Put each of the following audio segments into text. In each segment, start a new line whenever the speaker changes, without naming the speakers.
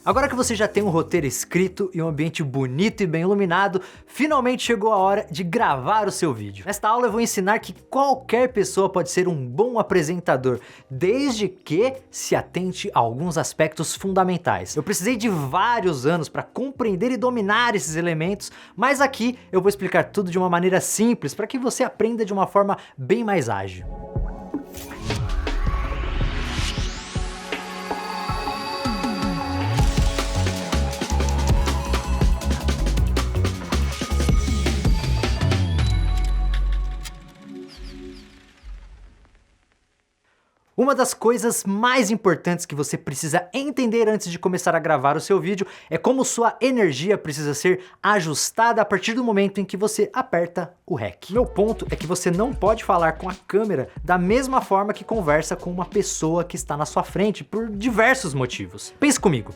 Agora que você já tem um roteiro escrito e um ambiente bonito e bem iluminado, finalmente chegou a hora de gravar o seu vídeo. Nesta aula eu vou ensinar que qualquer pessoa pode ser um bom apresentador, desde que se atente a alguns aspectos fundamentais. Eu precisei de vários anos para compreender e dominar esses elementos, mas aqui eu vou explicar tudo de uma maneira simples para que você aprenda de uma forma bem mais ágil. Uma das coisas mais importantes que você precisa entender antes de começar a gravar o seu vídeo é como sua energia precisa ser ajustada a partir do momento em que você aperta o REC. Meu ponto é que você não pode falar com a câmera da mesma forma que conversa com uma pessoa que está na sua frente por diversos motivos. Pense comigo,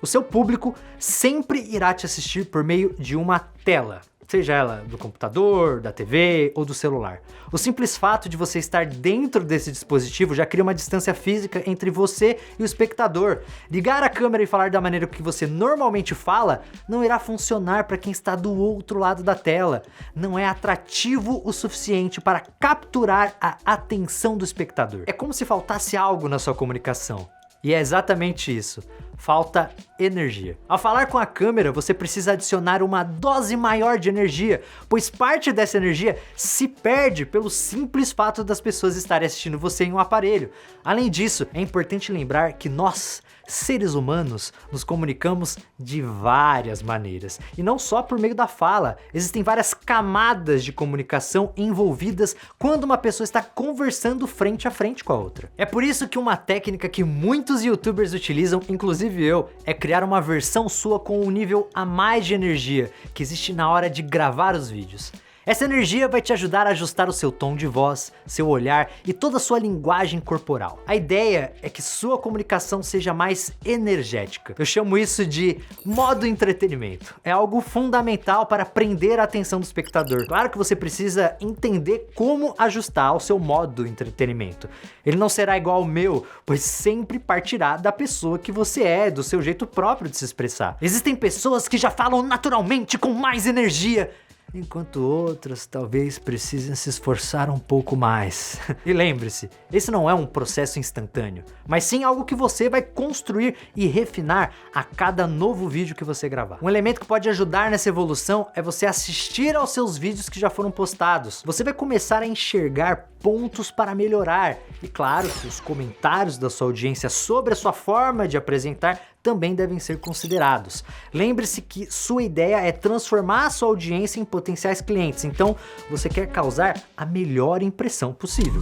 o seu público sempre irá te assistir por meio de uma tela. Seja ela do computador, da TV ou do celular. O simples fato de você estar dentro desse dispositivo já cria uma distância física entre você e o espectador. Ligar a câmera e falar da maneira que você normalmente fala não irá funcionar para quem está do outro lado da tela. Não é atrativo o suficiente para capturar a atenção do espectador. É como se faltasse algo na sua comunicação. E é exatamente isso. Falta energia. Ao falar com a câmera, você precisa adicionar uma dose maior de energia, pois parte dessa energia se perde pelo simples fato das pessoas estarem assistindo você em um aparelho. Além disso, é importante lembrar que nós, seres humanos, nos comunicamos de várias maneiras, e não só por meio da fala. Existem várias camadas de comunicação envolvidas quando uma pessoa está conversando frente a frente com a outra. É por isso que uma técnica que muitos youtubers utilizam, inclusive eu, é criar uma versão sua com um nível a mais de energia que existe na hora de gravar os vídeos. Essa energia vai te ajudar a ajustar o seu tom de voz, seu olhar e toda a sua linguagem corporal. A ideia é que sua comunicação seja mais energética. Eu chamo isso de modo entretenimento. É algo fundamental para prender a atenção do espectador. Claro que você precisa entender como ajustar o seu modo entretenimento. Ele não será igual ao meu, pois sempre partirá da pessoa que você é, do seu jeito próprio de se expressar. Existem pessoas que já falam naturalmente com mais energia, enquanto outras talvez precisem se esforçar um pouco mais. E lembre-se, esse não é um processo instantâneo, mas sim algo que você vai construir e refinar a cada novo vídeo que você gravar. Um elemento que pode ajudar nessa evolução é você assistir aos seus vídeos que já foram postados. Você vai começar a enxergar pontos para melhorar. E claro que os comentários da sua audiência sobre a sua forma de apresentar também devem ser considerados. Lembre-se que sua ideia é transformar a sua audiência em potenciais clientes, então você quer causar a melhor impressão possível.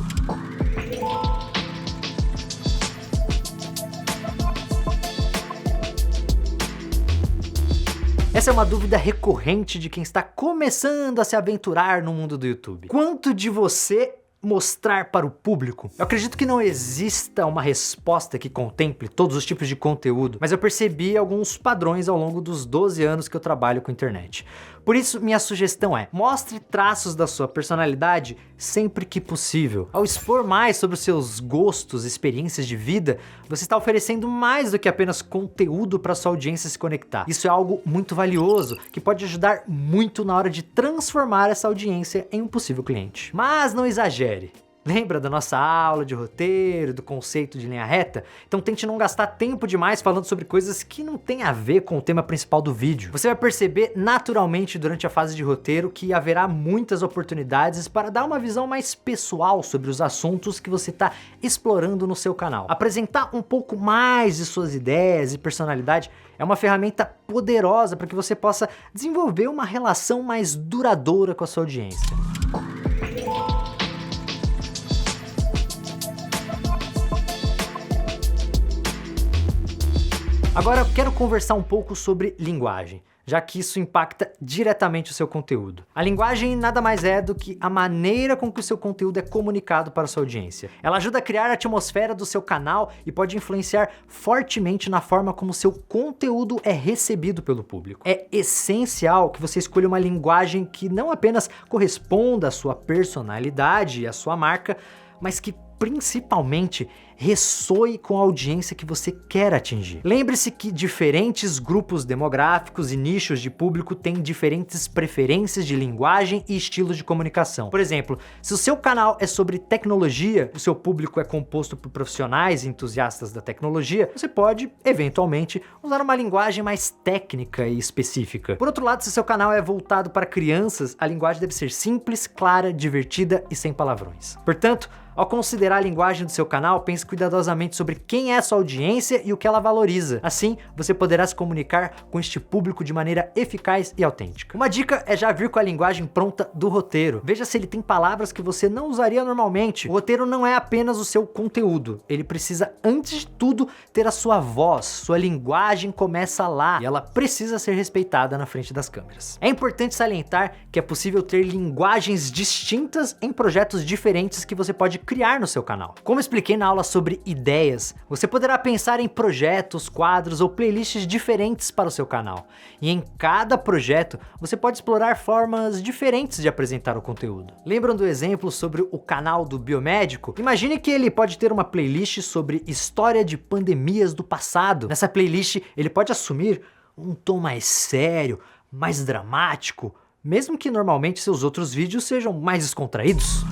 Essa é uma dúvida recorrente de quem está começando a se aventurar no mundo do YouTube. Quanto de você mostrar para o público? Eu acredito que não exista uma resposta que contemple todos os tipos de conteúdo, mas eu percebi alguns padrões ao longo dos 12 anos que eu trabalho com internet. Por isso, minha sugestão é: mostre traços da sua personalidade sempre que possível. Ao expor mais sobre os seus gostos, experiências de vida, você está oferecendo mais do que apenas conteúdo para sua audiência se conectar. Isso é algo muito valioso, que pode ajudar muito na hora de transformar essa audiência em um possível cliente. Mas não exagere. Lembra da nossa aula de roteiro, do conceito de linha reta? Então tente não gastar tempo demais falando sobre coisas que não tem a ver com o tema principal do vídeo. Você vai perceber naturalmente durante a fase de roteiro que haverá muitas oportunidades para dar uma visão mais pessoal sobre os assuntos que você está explorando no seu canal. Apresentar um pouco mais de suas ideias e personalidade é uma ferramenta poderosa para que você possa desenvolver uma relação mais duradoura com a sua audiência. Agora eu quero conversar um pouco sobre linguagem, já que isso impacta diretamente o seu conteúdo. A linguagem nada mais é do que a maneira com que o seu conteúdo é comunicado para a sua audiência. Ela ajuda a criar a atmosfera do seu canal e pode influenciar fortemente na forma como o seu conteúdo é recebido pelo público. É essencial que você escolha uma linguagem que não apenas corresponda à sua personalidade e à sua marca, mas que principalmente, ressoe com a audiência que você quer atingir. Lembre-se que diferentes grupos demográficos e nichos de público têm diferentes preferências de linguagem e estilos de comunicação. Por exemplo, se o seu canal é sobre tecnologia, o seu público é composto por profissionais e entusiastas da tecnologia, você pode, eventualmente, usar uma linguagem mais técnica e específica. Por outro lado, se seu canal é voltado para crianças, a linguagem deve ser simples, clara, divertida e sem palavrões. Portanto, ao considerar a linguagem do seu canal, pense cuidadosamente sobre quem é a sua audiência e o que ela valoriza. Assim, você poderá se comunicar com este público de maneira eficaz e autêntica. Uma dica é já vir com a linguagem pronta do roteiro. Veja se ele tem palavras que você não usaria normalmente. O roteiro não é apenas o seu conteúdo. Ele precisa, antes de tudo, ter a sua voz. Sua linguagem começa lá e ela precisa ser respeitada na frente das câmeras. É importante salientar que é possível ter linguagens distintas em projetos diferentes que você pode criar no seu canal. Como expliquei na aula sobre ideias, você poderá pensar em projetos, quadros ou playlists diferentes para o seu canal. E em cada projeto, você pode explorar formas diferentes de apresentar o conteúdo. Lembram do exemplo sobre o canal do biomédico? Imagine que ele pode ter uma playlist sobre história de pandemias do passado. Nessa playlist, ele pode assumir um tom mais sério, mais dramático, mesmo que normalmente seus outros vídeos sejam mais descontraídos.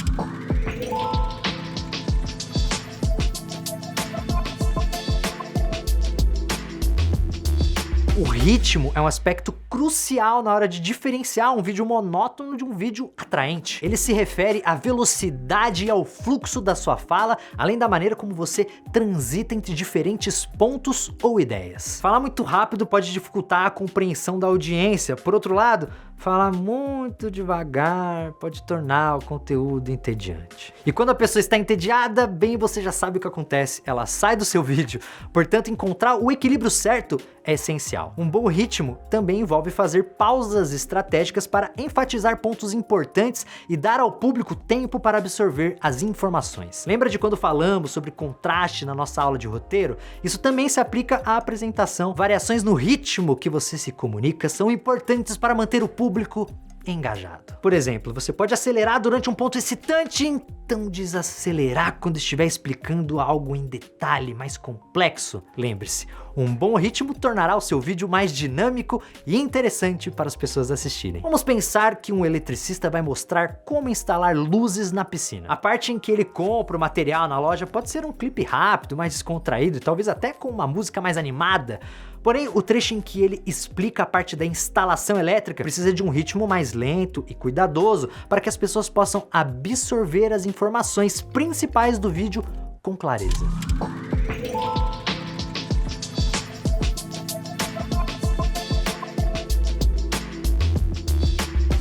O ritmo é um aspecto crucial na hora de diferenciar um vídeo monótono de um vídeo atraente. Ele se refere à velocidade e ao fluxo da sua fala, além da maneira como você transita entre diferentes pontos ou ideias. Falar muito rápido pode dificultar a compreensão da audiência. Por outro lado, falar muito devagar pode tornar o conteúdo entediante. E quando a pessoa está entediada, bem, você já sabe o que acontece, ela sai do seu vídeo. Portanto, encontrar o equilíbrio certo é essencial. Um bom ritmo também envolve fazer pausas estratégicas para enfatizar pontos importantes e dar ao público tempo para absorver as informações. Lembra de quando falamos sobre contraste na nossa aula de roteiro? Isso também se aplica à apresentação. Variações no ritmo que você se comunica são importantes para manter o público engajado. Por exemplo, você pode acelerar durante um ponto excitante e então desacelerar quando estiver explicando algo em detalhe mais complexo. Lembre-se, um bom ritmo tornará o seu vídeo mais dinâmico e interessante para as pessoas assistirem. Vamos pensar que um eletricista vai mostrar como instalar luzes na piscina. A parte em que ele compra o material na loja pode ser um clipe rápido, mais descontraído e talvez até com uma música mais animada. Porém, o trecho em que ele explica a parte da instalação elétrica precisa de um ritmo mais lento e cuidadoso para que as pessoas possam absorver as informações principais do vídeo com clareza.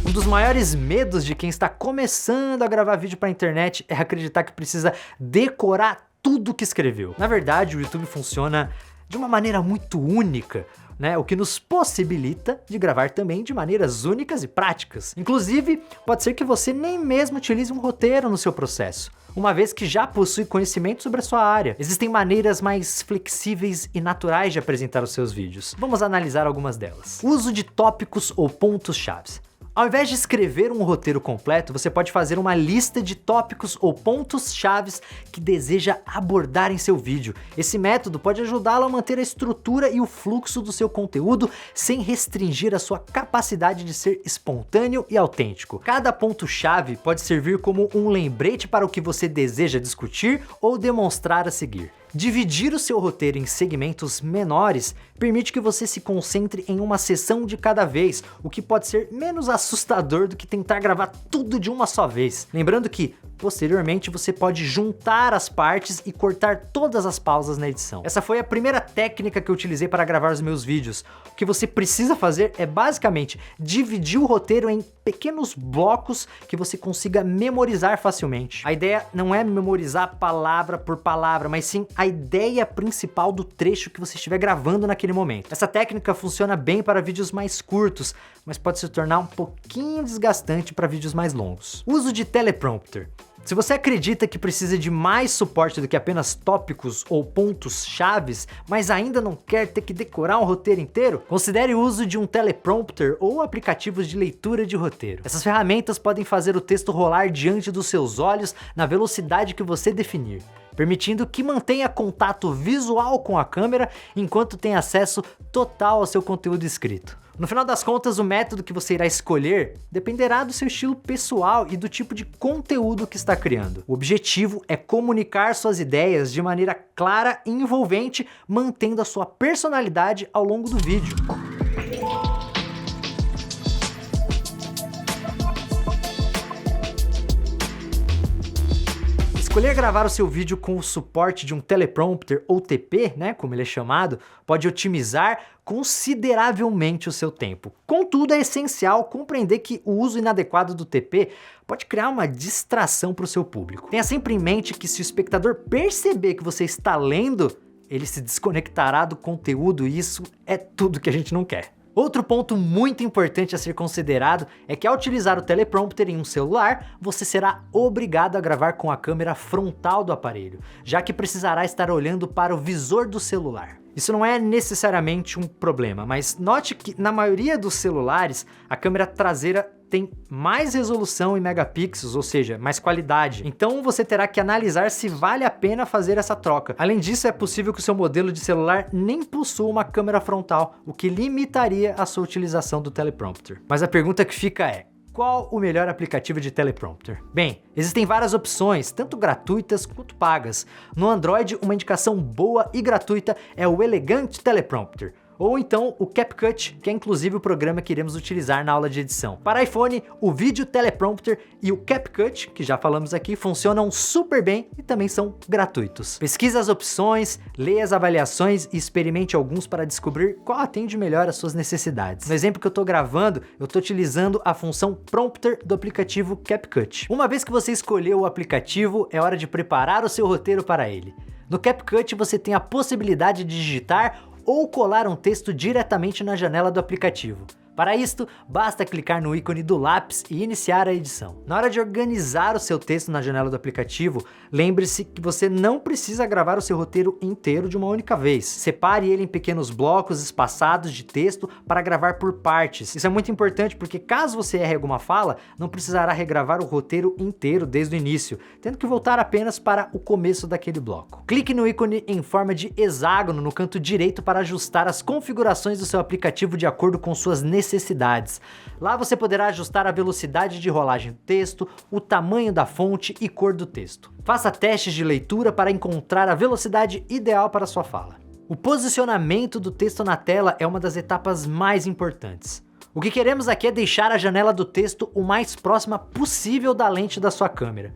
Um dos maiores medos de quem está começando a gravar vídeo para a internet é acreditar que precisa decorar tudo que escreveu. Na verdade, o YouTube funciona de uma maneira muito única, né? O que nos possibilita de gravar também de maneiras únicas e práticas. Inclusive, pode ser que você nem mesmo utilize um roteiro no seu processo, uma vez que já possui conhecimento sobre a sua área. Existem maneiras mais flexíveis e naturais de apresentar os seus vídeos. Vamos analisar algumas delas. Uso de tópicos ou pontos-chave. Ao invés de escrever um roteiro completo, você pode fazer uma lista de tópicos ou pontos-chave que deseja abordar em seu vídeo. Esse método pode ajudá-lo a manter a estrutura e o fluxo do seu conteúdo sem restringir a sua capacidade de ser espontâneo e autêntico. Cada ponto-chave pode servir como um lembrete para o que você deseja discutir ou demonstrar a seguir. Dividir o seu roteiro em segmentos menores permite que você se concentre em uma sessão de cada vez, o que pode ser menos assustador do que tentar gravar tudo de uma só vez. Lembrando que, posteriormente, você pode juntar as partes e cortar todas as pausas na edição. Essa foi a primeira técnica que eu utilizei para gravar os meus vídeos. O que você precisa fazer é basicamente dividir o roteiro em pequenos blocos que você consiga memorizar facilmente. A ideia não é memorizar palavra por palavra, mas sim a ideia principal do trecho que você estiver gravando naquele momento. Essa técnica funciona bem para vídeos mais curtos, mas pode se tornar um pouquinho desgastante para vídeos mais longos. Uso de teleprompter. Se você acredita que precisa de mais suporte do que apenas tópicos ou pontos chaves, mas ainda não quer ter que decorar um roteiro inteiro, considere o uso de um teleprompter ou aplicativos de leitura de roteiro. Essas ferramentas podem fazer o texto rolar diante dos seus olhos na velocidade que você definir, permitindo que mantenha contato visual com a câmera enquanto tem acesso total ao seu conteúdo escrito. No final das contas, o método que você irá escolher dependerá do seu estilo pessoal e do tipo de conteúdo que está criando. O objetivo é comunicar suas ideias de maneira clara e envolvente, mantendo a sua personalidade ao longo do vídeo. Escolher gravar o seu vídeo com o suporte de um teleprompter ou TP, como ele é chamado, pode otimizar consideravelmente o seu tempo. Contudo, é essencial compreender que o uso inadequado do TP pode criar uma distração para o seu público. Tenha sempre em mente que se o espectador perceber que você está lendo, ele se desconectará do conteúdo e isso é tudo que a gente não quer. Outro ponto muito importante a ser considerado é que ao utilizar o teleprompter em um celular, você será obrigado a gravar com a câmera frontal do aparelho, já que precisará estar olhando para o visor do celular. Isso não é necessariamente um problema, mas note que na maioria dos celulares, a câmera traseira tem mais resolução em megapixels, ou seja, mais qualidade. Então você terá que analisar se vale a pena fazer essa troca. Além disso, é possível que o seu modelo de celular nem possua uma câmera frontal, o que limitaria a sua utilização do teleprompter. Mas a pergunta que fica é: qual o melhor aplicativo de teleprompter? Bem, existem várias opções, tanto gratuitas quanto pagas. No Android, uma indicação boa e gratuita é o Elegant Teleprompter, ou então o CapCut, que é inclusive o programa que iremos utilizar na aula de edição. Para iPhone, o Video Teleprompter e o CapCut, que já falamos aqui, funcionam super bem e também são gratuitos. Pesquise as opções, leia as avaliações e experimente alguns para descobrir qual atende melhor às suas necessidades. No exemplo que eu estou gravando, eu estou utilizando a função Prompter do aplicativo CapCut. Uma vez que você escolheu o aplicativo, é hora de preparar o seu roteiro para ele. No CapCut você tem a possibilidade de digitar ou colar um texto diretamente na janela do aplicativo. Para isto, basta clicar no ícone do lápis e iniciar a edição. Na hora de organizar o seu texto na janela do aplicativo, lembre-se que você não precisa gravar o seu roteiro inteiro de uma única vez. Separe ele em pequenos blocos espaçados de texto para gravar por partes. Isso é muito importante porque caso você erre alguma fala, não precisará regravar o roteiro inteiro desde o início, tendo que voltar apenas para o começo daquele bloco. Clique no ícone em forma de hexágono no canto direito para ajustar as configurações do seu aplicativo de acordo com suas necessidades. Lá você poderá ajustar a velocidade de rolagem do texto, o tamanho da fonte e cor do texto. Faça testes de leitura para encontrar a velocidade ideal para sua fala. O posicionamento do texto na tela é uma das etapas mais importantes. O que queremos aqui é deixar a janela do texto o mais próxima possível da lente da sua câmera.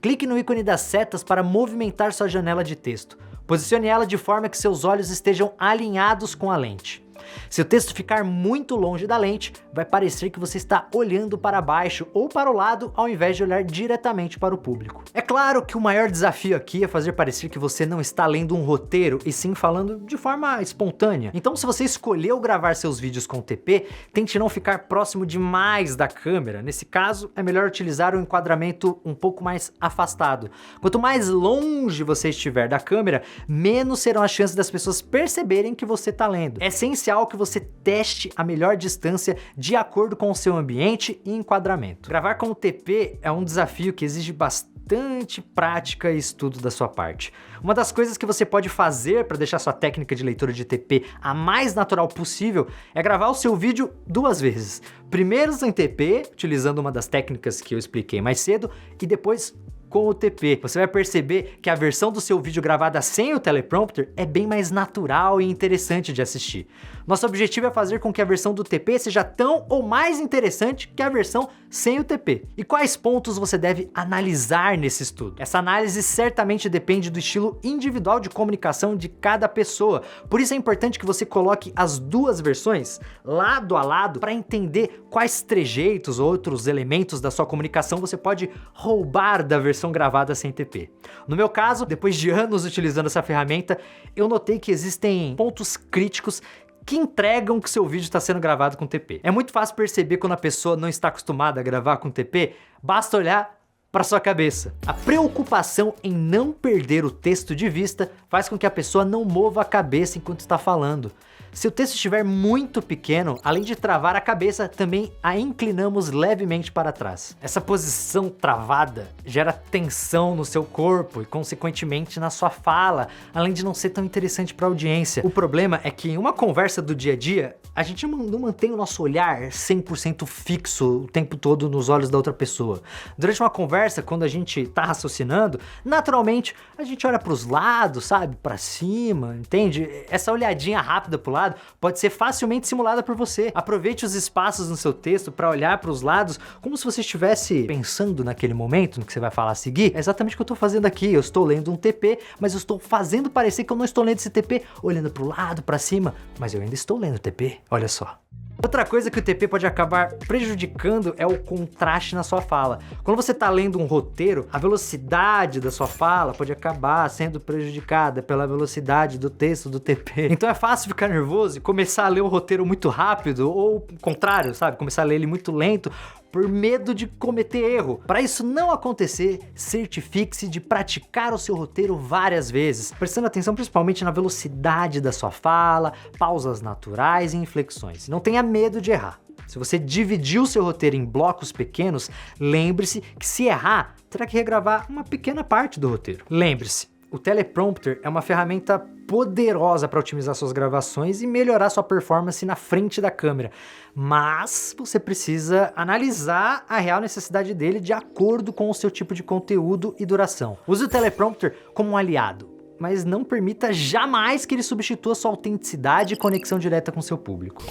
Clique no ícone das setas para movimentar sua janela de texto. Posicione ela de forma que seus olhos estejam alinhados com a lente. Se o texto ficar muito longe da lente, vai parecer que você está olhando para baixo ou para o lado ao invés de olhar diretamente para o público. É claro que o maior desafio aqui é fazer parecer que você não está lendo um roteiro e sim falando de forma espontânea. Então, se você escolheu gravar seus vídeos com TP, tente não ficar próximo demais da câmera. Nesse caso, é melhor utilizar um enquadramento um pouco mais afastado. Quanto mais longe você estiver da câmera, menos serão as chances das pessoas perceberem que você está lendo. É essencial que você teste a melhor distância de acordo com o seu ambiente e enquadramento. Gravar com o TP é um desafio que exige bastante prática e estudo da sua parte. Uma das coisas que você pode fazer para deixar sua técnica de leitura de TP a mais natural possível é gravar o seu vídeo duas vezes. Primeiro em TP, utilizando uma das técnicas que eu expliquei mais cedo, e depois com o TP. Você vai perceber que a versão do seu vídeo gravada sem o teleprompter é bem mais natural e interessante de assistir. Nosso objetivo é fazer com que a versão do TP seja tão ou mais interessante que a versão sem o TP. E quais pontos você deve analisar nesse estudo? Essa análise certamente depende do estilo individual de comunicação de cada pessoa. Por isso é importante que você coloque as duas versões lado a lado para entender quais trejeitos ou outros elementos da sua comunicação você pode roubar da versão gravada sem TP. No meu caso, depois de anos utilizando essa ferramenta, eu notei que existem pontos críticos que entregam que seu vídeo está sendo gravado com TP. É muito fácil perceber quando a pessoa não está acostumada a gravar com TP, basta olhar para sua cabeça. A preocupação em não perder o texto de vista faz com que a pessoa não mova a cabeça enquanto está falando. Se o texto estiver muito pequeno, além de travar a cabeça, também a inclinamos levemente para trás. Essa posição travada gera tensão no seu corpo e, consequentemente, na sua fala, além de não ser tão interessante para a audiência. O problema é que em uma conversa do dia a dia, a gente não mantém o nosso olhar 100% fixo o tempo todo nos olhos da outra pessoa. Durante uma conversa, quando a gente tá raciocinando, naturalmente a gente olha para os lados, sabe? Para cima, entende? Essa olhadinha rápida pro lado pode ser facilmente simulada por você. Aproveite os espaços no seu texto para olhar para os lados como se você estivesse pensando naquele momento no que você vai falar a seguir. É exatamente o que eu tô fazendo aqui. Eu estou lendo um TP, mas eu estou fazendo parecer que eu não estou lendo esse TP, olhando pro lado, para cima, mas eu ainda estou lendo o TP. Olha só. Outra coisa que o TP pode acabar prejudicando é o contraste na sua fala. Quando você está lendo um roteiro, a velocidade da sua fala pode acabar sendo prejudicada pela velocidade do texto do TP. Então é fácil ficar nervoso e começar a ler o roteiro muito rápido, ou o contrário, sabe? Começar a ler ele muito lento, por medo de cometer erro. Para isso não acontecer, certifique-se de praticar o seu roteiro várias vezes, prestando atenção principalmente na velocidade da sua fala, pausas naturais e inflexões. Não tenha medo de errar. Se você dividiu o seu roteiro em blocos pequenos, lembre-se que se errar, terá que regravar uma pequena parte do roteiro. Lembre-se, o teleprompter é uma ferramenta poderosa para otimizar suas gravações e melhorar sua performance na frente da câmera, mas você precisa analisar a real necessidade dele de acordo com o seu tipo de conteúdo e duração. Use o teleprompter como um aliado, mas não permita jamais que ele substitua sua autenticidade e conexão direta com seu público.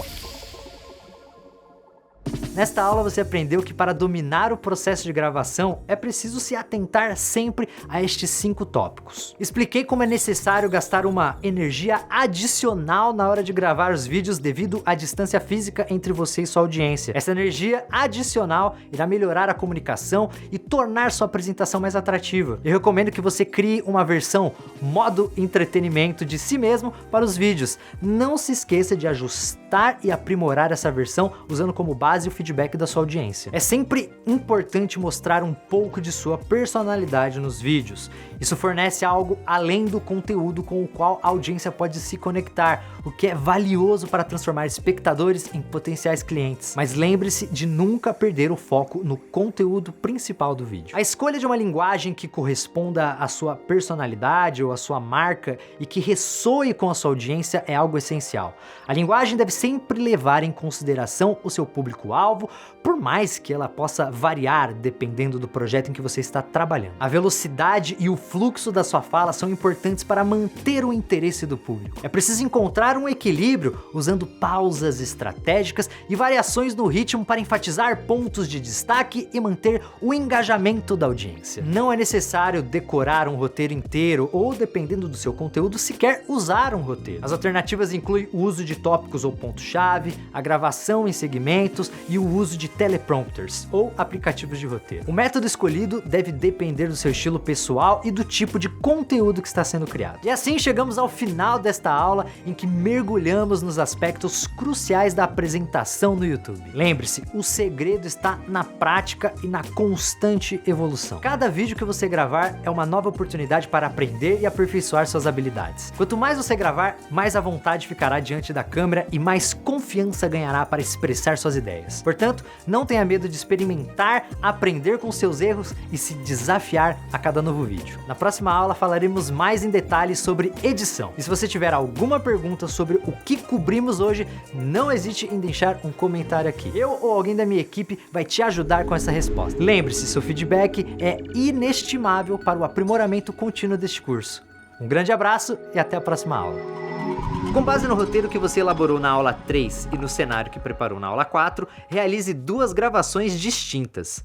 Nesta aula você aprendeu que para dominar o processo de gravação é preciso se atentar sempre a estes 5 tópicos. Expliquei como é necessário gastar uma energia adicional na hora de gravar os vídeos devido à distância física entre você e sua audiência. Essa energia adicional irá melhorar a comunicação e tornar sua apresentação mais atrativa. Eu recomendo que você crie uma versão modo entretenimento de si mesmo para os vídeos. Não se esqueça de ajustar e aprimorar essa versão usando como base o feedback da sua audiência. É sempre importante mostrar um pouco de sua personalidade nos vídeos. Isso fornece algo além do conteúdo com o qual a audiência pode se conectar, o que é valioso para transformar espectadores em potenciais clientes. Mas lembre-se de nunca perder o foco no conteúdo principal do vídeo. A escolha de uma linguagem que corresponda à sua personalidade ou à sua marca e que ressoe com a sua audiência é algo essencial. A linguagem deve sempre levar em consideração o seu público-alvo, por mais que ela possa variar dependendo do projeto em que você está trabalhando. A velocidade e o fluxo da sua fala são importantes para manter o interesse do público. É preciso encontrar um equilíbrio usando pausas estratégicas e variações no ritmo para enfatizar pontos de destaque e manter o engajamento da audiência. Não é necessário decorar um roteiro inteiro ou, dependendo do seu conteúdo, sequer usar um roteiro. As alternativas incluem o uso de tópicos ou pontos-chave, a gravação em segmentos e o uso de teleprompters ou aplicativos de roteiro. O método escolhido deve depender do seu estilo pessoal e do tipo de conteúdo que está sendo criado. E assim chegamos ao final desta aula em que mergulhamos nos aspectos cruciais da apresentação no YouTube. Lembre-se, o segredo está na prática e na constante evolução. Cada vídeo que você gravar é uma nova oportunidade para aprender e aperfeiçoar suas habilidades. Quanto mais você gravar, mais à vontade ficará diante da câmera e mais confiança ganhará para expressar suas ideias. Portanto, não tenha medo de experimentar, aprender com seus erros e se desafiar a cada novo vídeo. Na próxima aula falaremos mais em detalhes sobre edição. E se você tiver alguma pergunta sobre o que cobrimos hoje, não hesite em deixar um comentário aqui. Eu ou alguém da minha equipe vai te ajudar com essa resposta. Lembre-se, seu feedback é inestimável para o aprimoramento contínuo deste curso. Um grande abraço e até a próxima aula. Com base no roteiro que você elaborou na aula 3 e no cenário que preparou na aula 4, realize 2 gravações distintas.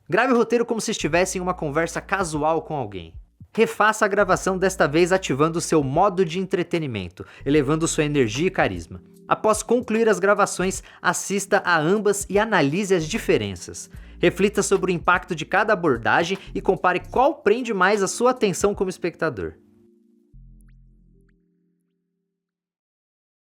Grave o roteiro como se estivesse em uma conversa casual com alguém. Refaça a gravação desta vez ativando o seu modo de entretenimento, elevando sua energia e carisma. Após concluir as gravações, assista a ambas e analise as diferenças. Reflita sobre o impacto de cada abordagem e compare qual prende mais a sua atenção como espectador.